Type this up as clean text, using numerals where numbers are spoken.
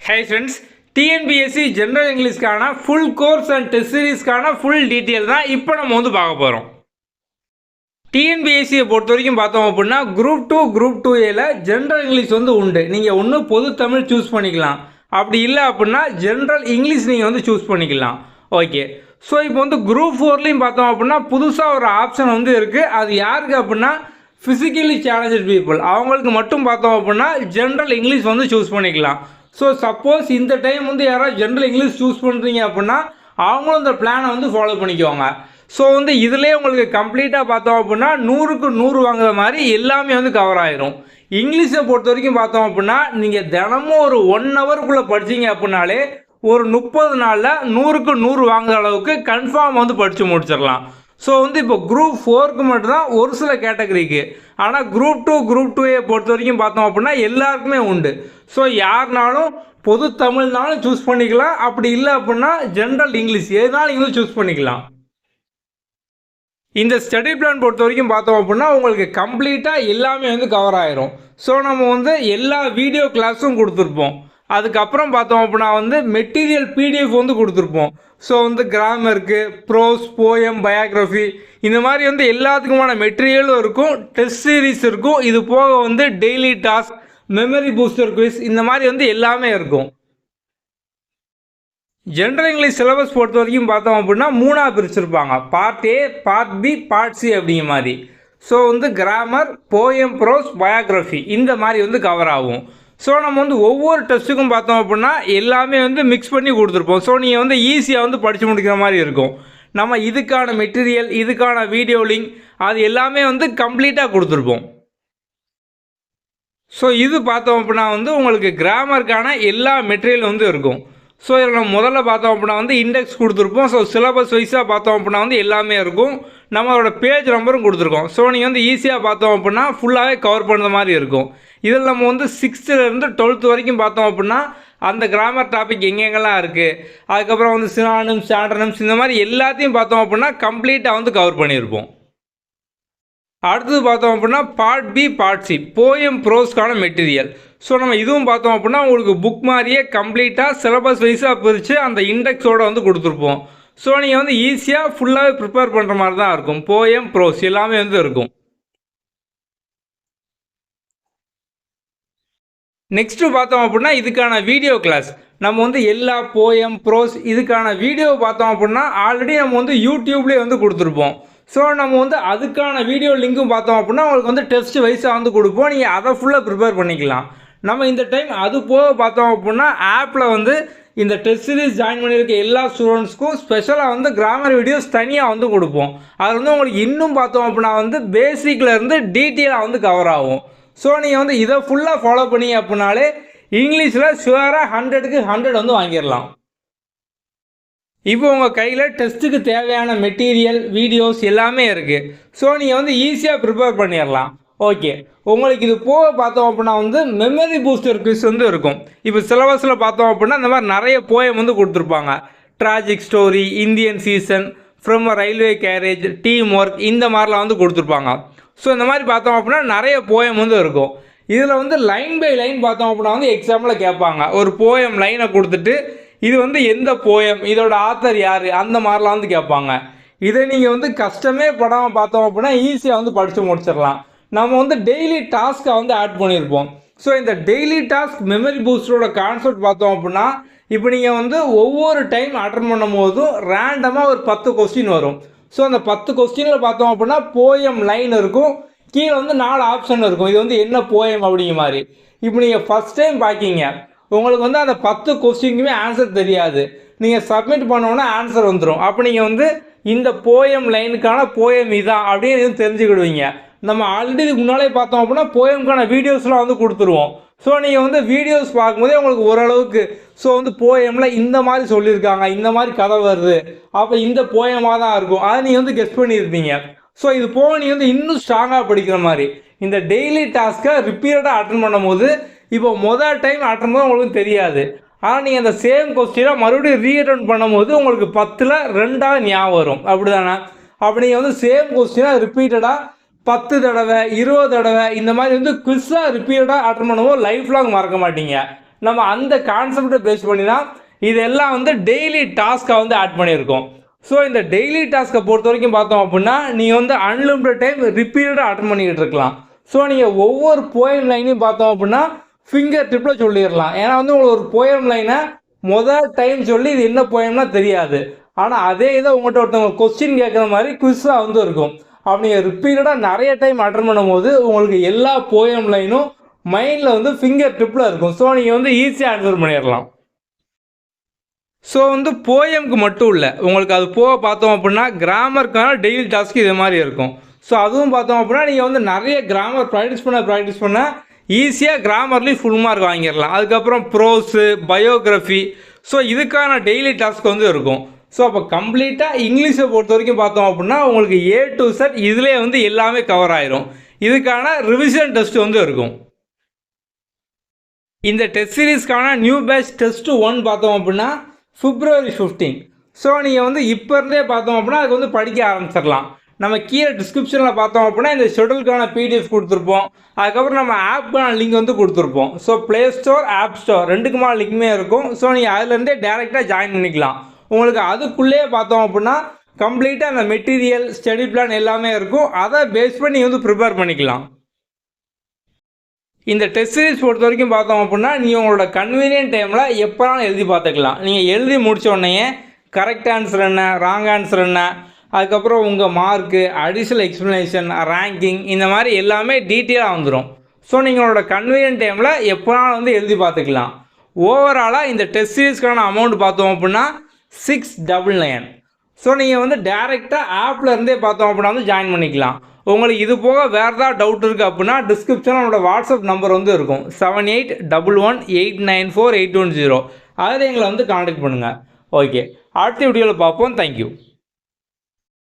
Hi friends, TNPSC General Englishக்கான full course and test seriesக்கான full detail தான் இப்போ நம்ம வந்து பார்க்க போகிறோம். TNPSC பொறுத்த வரைக்கும் பார்த்தோம் அப்படின்னா group 2 group 2A general English வந்து உண்டு. நீங்கள் ஒன்று பொது தமிழ் சூஸ் பண்ணிக்கலாம், அப்படி இல்லை அப்படின்னா ஜென்ரல் இங்கிலீஷ் நீங்கள் வந்து சூஸ் பண்ணிக்கலாம். ஓகே, ஸோ இப்போ வந்து குரூப் 4லையும் பார்த்தோம் அப்படின்னா புதுசாக ஒரு ஆப்ஷன் வந்து இருக்குது. அது யாருக்கு அப்படின்னா ஃபிசிக்கலி சேலஞ்சட் பீப்புள், அவங்களுக்கு மட்டும் பார்த்தோம் அப்படின்னா ஜென்ரல் இங்கிலீஷ் வந்து சூஸ் பண்ணிக்கலாம். ஸோ சப்போஸ் இந்த டைம் வந்து யாராவது ஜென்ரல் இங்கிலீஷ் சூஸ் பண்ணுறீங்க அப்படின்னா அவங்களும் இந்த பிளானை வந்து ஃபாலோ பண்ணிக்குவாங்க. ஸோ வந்து இதிலே உங்களுக்கு கம்ப்ளீட்டாக பார்த்தோம் அப்படின்னா 100க்கு 100 வாங்குற மாதிரி எல்லாமே வந்து கவர் ஆகிரும். இங்கிலீஷை பொறுத்த வரைக்கும் பார்த்தோம் அப்படின்னா நீங்கள் தினமும் ஒரு 1 ஹவருக்குள்ளே படிச்சிங்க அப்படின்னாலே ஒரு 30 நாளில் 100க்கு 100 வாங்குற அளவுக்கு கன்ஃபார்ம் வந்து படித்து முடிச்சிடலாம். ஸோ வந்து இப்போ குரூப் 4க்கு மட்டும்தான் ஒரு சில கேட்டகரிக்கு, ஆனால் குரூப் 2 குரூப் 2A பொறுத்த வரைக்கும் பார்த்தோம் அப்படின்னா எல்லாருக்குமே உண்டு. ஸோ யாருனாலும் பொது தமிழ்னாலும் சூஸ் பண்ணிக்கலாம், அப்படி இல்லை அப்படின்னா ஜென்ரல் இங்கிலீஷ் எதுனாலும் நீங்கள் சூஸ் பண்ணிக்கலாம். இந்த ஸ்டடி பிளான் பொறுத்த வரைக்கும் பார்த்தோம் அப்படின்னா உங்களுக்கு கம்ப்ளீட்டாக எல்லாமே வந்து கவர் ஆகிரும். ஸோ நம்ம வந்து எல்லா வீடியோ கிளாஸும் கொடுத்துருப்போம். அதுக்கப்புறம் பார்த்தோம் அப்படின்னா வந்து மெட்டீரியல் பிடிஎஃப் வந்து கொடுத்துருப்போம். ஸோ வந்து கிராமருக்கு, ப்ரோஸ், போயம், பயோகிராஃபி இந்த மாதிரி வந்து எல்லாத்துக்குமான மெட்டீரியலும் இருக்கும், டெஸ்ட் சீரீஸ் இருக்கும். இது போக வந்து daily task, memory booster quiz இந்த மாதிரி வந்து எல்லாமே இருக்கும். ஜென்ரல் இங்கிலீஷ் சிலபஸ் பொறுத்த வரைக்கும் பார்த்தோம் அப்படின்னா 3ஆக பிரிச்சிருப்பாங்க. Part A, part B, part C அப்படிங்கிற மாதிரி. ஸோ வந்து கிராமர், போயம், ப்ரோஸ், பயோகிராஃபி இந்த மாதிரி வந்து கவர் ஆகும். ஸோ நம்ம வந்து ஒவ்வொரு டெஸ்ட்டுக்கும் பார்த்தோம் அப்படின்னா எல்லாமே வந்து மிக்ஸ் பண்ணி கொடுத்துருப்போம். ஸோ நீங்கள் வந்து ஈஸியாக வந்து படித்து முடிக்கிற மாதிரி இருக்கும். நம்ம இதுக்கான மெட்டீரியல், இதுக்கான வீடியோ லிங்க் அது எல்லாமே வந்து கம்ப்ளீட்டாக கொடுத்துருப்போம். ஸோ இது பார்த்தோம் அப்படின்னா வந்து உங்களுக்கு கிராமருக்கான எல்லா மெட்டீரியல் வந்து இருக்கும். ஸோ இதில் நம்ம முதல்ல பார்த்தோம் அப்படின்னா வந்து இண்டெக்ஸ் கொடுத்துருப்போம். ஸோ சிலபஸ் வைஸாக பார்த்தோம் அப்படின்னா வந்து எல்லாமே இருக்கும். நம்மளோட பேஜ் நம்பரும் கொடுத்துருக்கோம். ஸோ நீங்கள் வந்து ஈஸியாக பார்த்தோம் அப்படின்னா ஃபுல்லாகவே கவர் பண்ணுற மாதிரி இருக்கும். இதில் நம்ம வந்து 6th-லேருந்து 12th வரைக்கும் பார்த்தோம் அப்படின்னா அந்த கிராமர் டாபிக் எங்கெங்கெல்லாம் இருக்குது, அதுக்கப்புறம் வந்து சினானிம்ஸ், ஆண்டனிம்ஸ் இந்த மாதிரி எல்லாத்தையும் பார்த்தோம் அப்படின்னா கம்ப்ளீட்டாக வந்து கவர் பண்ணியிருப்போம். அடுத்தது பார்த்தோம் அப்படின்னா part B, part C, poem, ப்ரோஸ்க்கான மெட்டீரியல். ஸோ நம்ம இதுவும் பார்த்தோம் அப்படின்னா உங்களுக்கு புக் மாதிரியே கம்ப்ளீட்டாக சிலபஸ் வைஸாக பிரித்து அந்த இண்டெக்ஸோடு வந்து கொடுத்துருப்போம். ஸோ நீங்கள் வந்து ஈஸியாக ஃபுல்லாகவே ப்ரிப்பேர் பண்ணுற மாதிரி தான் இருக்கும். போயம், ப்ரோஸ் எல்லாமே வந்து இருக்கும். நெக்ஸ்ட்டு பார்த்தோம் அப்படின்னா இதுக்கான வீடியோ கிளாஸ். நம்ம வந்து எல்லா போயம், ப்ரோஸ் இதுக்கான வீடியோ பார்த்தோம் அப்படின்னா ஆல்ரெடி நம்ம வந்து யூடியூப்லேயே வந்து கொடுத்துருப்போம். ஸோ நம்ம வந்து அதுக்கான வீடியோ லிங்க்கும் பார்த்தோம் அப்படின்னா உங்களுக்கு வந்து டெஸ்ட் வைஸாக வந்து கொடுப்போம். நீங்கள் அதை ஃபுல்லாக ப்ரிப்பேர் பண்ணிக்கலாம். நம்ம இந்த டைம் அது போக பார்த்தோம் அப்படின்னா ஆப்பில் வந்து இந்த டெஸ்ட் சீரிஸ் ஜாயின் பண்ணியிருக்க எல்லா ஸ்டூடெண்ட்ஸ்க்கும் ஸ்பெஷலாக வந்து கிராமர் வீடியோஸ் தனியாக வந்து கொடுப்போம். அது வந்து உங்களுக்கு இன்னும் பார்த்தோம் அப்படின்னா வந்து பேசிக்கில் இருந்து டீட்டெயிலாக வந்து கவர் ஆகும். ஸோ நீங்கள் வந்து இதை ஃபுல்லாக ஃபாலோ பண்ணி அப்படின்னாலே இங்கிலீஷில் ஷுவராக 100க்கு 100 வந்து வாங்கிடலாம். இப்போ உங்கள் கையில் டெஸ்ட்டுக்கு தேவையான மெட்டீரியல், வீடியோஸ் எல்லாமே இருக்குது. ஸோ நீங்கள் வந்து ஈஸியாக ப்ரிப்பேர் பண்ணிடலாம். ஓகே, உங்களுக்கு இது போக பார்த்தோம் அப்படின்னா வந்து மெமரி பூஸ்டர் குவிஸ் வந்து இருக்கும். இப்போ சிலபஸில் பார்த்தோம் அப்படின்னா இந்த மாதிரி நிறைய போயம் வந்து கொடுத்துருப்பாங்க. Tragic story, Indian season, from a railway carriage, team work இந்த மாதிரிலாம் வந்து கொடுத்துருப்பாங்க. ஸோ இந்த மாதிரி பார்த்தோம் அப்படின்னா நிறைய போயம் வந்து இருக்கும். இதில் வந்து லைன் பை லைன் பார்த்தோம் அப்படின்னா வந்து எக்ஸாம்பிள் கேட்பாங்க. ஒரு போயம் லைனை கொடுத்துட்டு இது வந்து எந்த போயம், இதோட ஆத்தர் யார், அந்த மாதிரிலாம் வந்து கேட்பாங்க. இதை நீங்கள் வந்து கஷ்டமே படாமல் பார்த்தோம் அப்படின்னா ஈஸியாக வந்து படித்து முடிச்சிடலாம். நம்ம வந்து டெய்லி டாஸ்க்கை வந்து ஆட் பண்ணியிருப்போம். ஸோ இந்த டெய்லி டாஸ்க் மெமரி பூஸ்டரோட கான்செப்ட் பார்த்தோம் அப்படின்னா இப்போ நீங்கள் வந்து ஒவ்வொரு டைம் அட்டன் பண்ணும் போதும் ரேண்டமாக ஒரு 10 கொஸ்டின் வரும். ஸோ அந்த 10 கொஸ்டினில் பார்த்தோம் அப்படின்னா போயம் லைன் இருக்கும், கீழே வந்து 4 ஆப்ஷன் இருக்கும். இது வந்து என்ன போயம் அப்படிங்கிற மாதிரி. இப்போ நீங்கள் ஃபஸ்ட் டைம் பார்க்கிங்க, உங்களுக்கு வந்து அந்த 10 கொஸ்டினுக்குமே ஆன்சர் தெரியாது. நீங்கள் சப்மிட் பண்ணோன்னா ஆன்சர் வந்துடும். அப்போ நீங்கள் வந்து இந்த போயம் லைனுக்கான போயம் இதான் அப்படின்னு தெரிஞ்சுக்கிடுவீங்க. நம்ம ஆல்ரெடி இதுக்கு முன்னாலே பார்த்தோம் அப்படின்னா போயம்க்கான வீடியோஸ்லாம் வந்து கொடுத்துருவோம். ஸோ நீங்கள் வந்து வீடியோஸ் பார்க்கும்போதே உங்களுக்கு ஓரளவுக்கு ஸோ வந்து போயமில் இந்த மாதிரி சொல்லியிருக்காங்க, இந்த மாதிரி கதை வருது, அப்போ இந்த போயமாக தான் இருக்கும், அதை நீங்கள் வந்து கெஸ் பண்ணியிருப்பீங்க. ஸோ இது போக நீங்கள் வந்து இன்னும் ஸ்ட்ராங்காக படிக்கிற மாதிரி இந்த டெய்லி டாஸ்க்கை ரிப்பீட்டடாக அட்டன் பண்ணும்போது இப்போ மொதல் டைம் அட்டன் பண்ண உங்களுக்கு தெரியாது. ஆனால் நீங்கள் அந்த சேம் கொஸ்டினை மறுபடியும் ரீஅட்டன் பண்ணும்போது உங்களுக்கு 10ல் 2ஆக ஞாபகம் வரும். அப்படி தானே? அப்படி நீங்கள் வந்து சேம் கொஸ்டினை ரிப்பீட்டடாக 10 தடவை 20 தடவை இந்த மாதிரி வந்து குவிஸாக ரிப்பீட்டடாக அட்டன் பண்ணும்போது லைஃப் லாங் மறக்க மாட்டீங்க. நம்ம அந்த கான்செப்டை பேஸ் பண்ணி தான் இதெல்லாம் வந்து டெய்லி டாஸ்க்காக வந்து ஆட் பண்ணியிருக்கோம். ஸோ இந்த டெய்லி டாஸ்க்கை பொறுத்த வரைக்கும் பார்த்தோம் அப்படின்னா நீங்கள் வந்து அன்லிமிட்டட் டைம் ரிப்பீட்டடாக அட்டன் பண்ணிக்கிட்டு இருக்கலாம். ஸோ நீங்கள் ஒவ்வொரு போயம் லைனையும் பார்த்தோம் அப்படின்னா ஃபிங்கர் டிப்பில் சொல்லிடலாம். ஏன்னா வந்து உங்களுக்கு ஒரு போயம் லைனை முதல் டைம் சொல்லி இது என்ன போயம்னா தெரியாது. ஆனால் அதே இதை உங்கள்கிட்ட ஒருத்தவங்க கொஸ்டின் கேட்குற மாதிரி குவிஸாக வந்து இருக்கும். அப்படி நீங்கள் ரிப்பீட்டடாக நிறைய டைம் அட்டன் பண்ணும்போது உங்களுக்கு எல்லா போயம் லைனும் மைண்டில் வந்து ஃபிங்கர் டிப்பில் இருக்கும். ஸோ நீங்கள் வந்து ஈஸியாக ஆன்சர் பண்ணிடலாம். ஸோ வந்து போயம்க்கு மட்டும் இல்லை, உங்களுக்கு அது போக பார்த்தோம் அப்படின்னா கிராமருக்கான டெய்லி டாஸ்க் இதே மாதிரி இருக்கும். ஸோ அதுவும் பார்த்தோம் அப்படின்னா நீங்கள் வந்து நிறைய கிராமர் ப்ராக்டிஸ் பண்ண ஈஸியாக கிராமர்லேயும் ஃபுல் மார்க் வாங்கிடலாம். அதுக்கப்புறம் ப்ரோஸு, பயோகிராஃபி, ஸோ இதுக்கான டெய்லி டாஸ்க் வந்து இருக்கும். ஸோ அப்போ கம்ப்ளீட்டாக இங்கிலீஷை பொறுத்த வரைக்கும் பார்த்தோம் அப்படின்னா உங்களுக்கு A to Z இதிலே வந்து எல்லாமே கவர் ஆயிரும். இதுக்கான ரிவிஷன் டெஸ்ட் வந்து இருக்கும். இந்த டெஸ்ட் சீரீஸ்க்கான நியூ பேட்ச் டெஸ்ட் 1 பார்த்தோம் அப்படின்னா February 15. ஸோ நீங்கள் வந்து இப்போ இருந்தே பார்த்தோம் அப்படின்னா அதுக்கு வந்து படிக்க ஆரம்பிச்சிடலாம். நம்ம கீழே டிஸ்கிரிப்ஷனில் பார்த்தோம் அப்படின்னா இந்த ஷெட்யூலுக்கான PDF கொடுத்துருப்போம். அதுக்கப்புறம் நம்ம ஆப்புக்கான லிங்க் வந்து கொடுத்துருப்போம். So play store, app store ரெண்டுக்குமான லிங்க்குமே இருக்கும். ஸோ நீங்கள் அதுலேருந்தே டேரெக்டாக ஜாயின் பண்ணிக்கலாம். உங்களுக்கு அதுக்குள்ளேயே பார்த்தோம் அப்படின்னா கம்ப்ளீட்டாக அந்த மெட்டீரியல், ஸ்டடி பிளான் எல்லாமே இருக்கும். அதை பேஸ் பண்ணி நீங்கள் வந்து ப்ரிப்பேர் பண்ணிக்கலாம். இந்த டெஸ்ட் சீரிஸ் பொறுத்த வரைக்கும் பார்த்தோம் அப்படின்னா நீங்கள் உங்களோட கன்வீனியன்ட் டைமில் எப்போனாலும் எழுதி பார்த்துக்கலாம். நீங்கள் எழுதி முடித்த உடனே கரெக்ட் ஆன்சர் என்ன, ராங் ஆன்சர் என்ன, அதுக்கப்புறம் உங்கள் மார்க்கு, அடிஷ்னல் எக்ஸ்ப்ளனேஷன், ரேங்கிங், இந்த மாதிரி எல்லாமே டீட்டெயிலாக வந்துடும். ஸோ நீங்களோட கன்வீனியன்ட் டைமில் எப்போனாலும் வந்து எழுதி பார்த்துக்கலாம். ஓவராலாக இந்த டெஸ்ட் சீரிஸ்க்கான அமௌண்ட் பார்த்தோம் அப்படின்னா 699. ஸோ நீங்கள் வந்து டேரெக்டாக ஆப்பில் இருந்தே பார்த்தோம் அப்படின்னா வந்து ஜாயின் பண்ணிக்கலாம். உங்களுக்கு இது போக வேறு ஏதாவது டவுட் இருக்குது அப்படின்னா டிஸ்கிரிப்ஷனில் நம்மளோட வாட்ஸ்அப் நம்பர் வந்து இருக்கும் 7811894810. அதில் எங்களை வந்து கான்டாக்ட் பண்ணுங்கள். ஓகே, அடுத்த வீடியோவில் பார்ப்போம். தேங்க்யூ.